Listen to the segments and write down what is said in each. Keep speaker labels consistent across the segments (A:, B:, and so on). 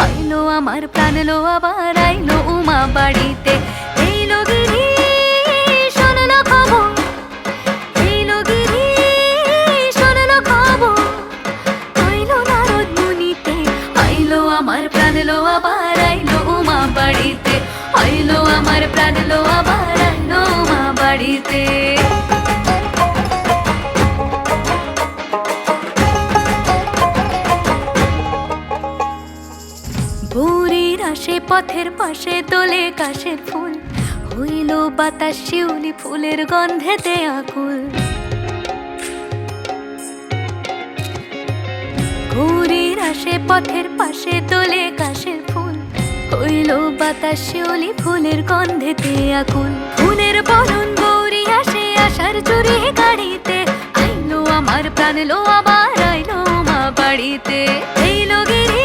A: আইলো আমার প্রাণ লো আবার আইলো উমা বাড়িতে। এইলো গিরি শোনলো খবর, এইলো গিরি শোনলো খবর, আইলো নারদ মুনিতে। আইলো আমার প্রাণ লো আবার আইলো উমা বাড়িতে, আইলো আমার প্রাণ লো আবার আইলো উমা বাড়িতে। ভোরের আসে পথের পাশে তোলে কাশের ফুল, হইল বাতাস শিউলি ফুলের গন্ধেতে আকুল। ভোরের আসে পথের পাশে তোলে কাশের ফুল, হইল বাতাস শিউলি ফুলের গন্ধেতে আকুল। ফুলের বরণ গৌরী আসে আশার চুরি গাড়িতে, আইলো আমার প্রাণ লো আবার আইলো মা বাড়িতে। এইলো গিরি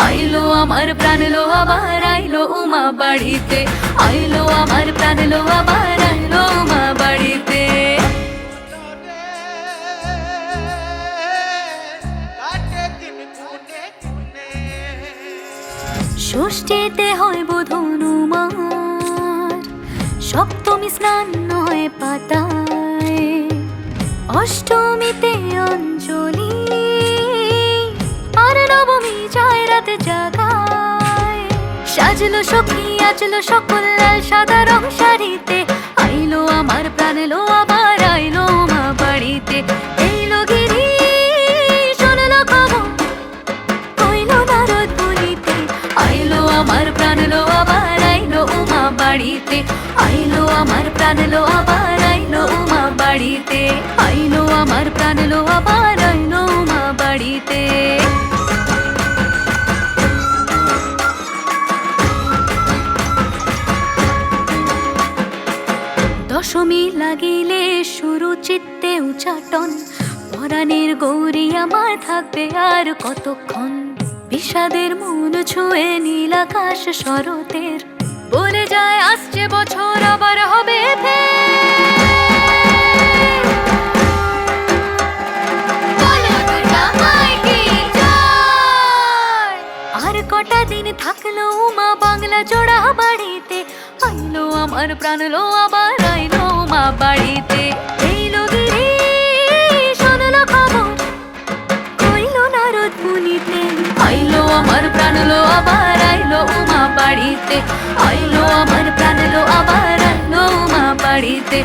A: আইলো আমার প্রাণ লো আবার আইলো উমা বাড়িতে, আইলো আমার প্রাণ লো আবার আইলো উমা বাড়িতে। ষষ্ঠীতে হয় বোধন উমার, সপ্তমী স্নান হয় পাতায়, অষ্টমীতে অঞ্জলি, আর নবমী যায় রাতে জাগায়। সাজলো সখী আজলো সকল লাল সাদা রং শাড়িতে, আইলো আমার প্রাণ লো আবার আইলো মা বাড়িতে। এইলো গিরি শোনলো খবর, কইলো নারদ মুনিতে, আইলো আমার প্রাণ লো আবার আইলো উমা বাড়িতে, আইলো আমার প্রাণ লো আবার আইলো উমা বাড়িতে, আইলো আমার প্রাণ লো আবার আইলো উমা বাড়িতে। দশমী লাগিলে শুরু চিত্তে উচাটন, পরাণের গৌরী আমার থাকবে আর কতক্ষণ। বিষাদের মন ছুঁয়ে নীল আকাশ শরতের, বলে যায় আসছে বছর আবার হবে আর কটা দিন থাকলো উমা বাংলা জোড়া বাড়িতে, আইলো আমার প্রাণ লো আবার আইলো মা বাড়িতে। এইলো গিরি শোনলো খবর, কইলো নারদ মুনিতে, আইলো আমার প্রাণ লো আবার আইলো উমা বাড়িতে, আইলো আমার প্রাণ লো আবার আইলো উমা বাড়িতে।